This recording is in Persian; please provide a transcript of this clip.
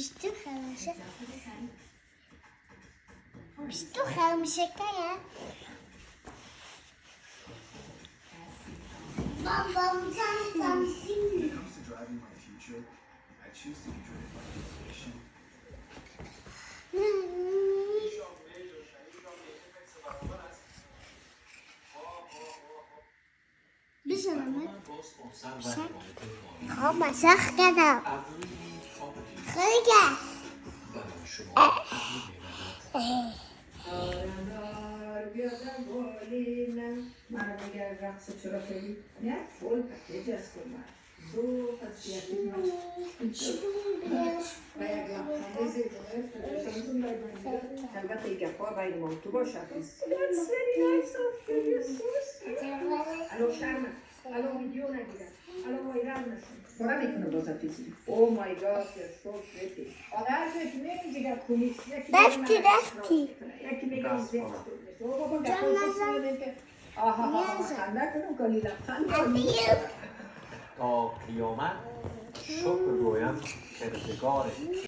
Przytuchał mi się kaja. Bam, bam, tam, tam. بزنم خب مسخ کردم خیلی بیادم بالینم من اگر رقص چرا خیلی نه فول پکیج است من زو خاصیتی من و یک لبخنده زیبایی افتادشانتون باید من بیاد البته یک گپا باید ما تو باشه That's very nice of you, you're so sweet الو شرمه الو ویدیو نگیرم الو ویران نشون کارا میکنه بازم فیزی Oh my god, you're so pretty آدر که نمیگه گپ خونیست یکی میگه زیت بابا گپ خونیست آها خنده کنم کلی لبخند تا قیامت شکر گویم کردگار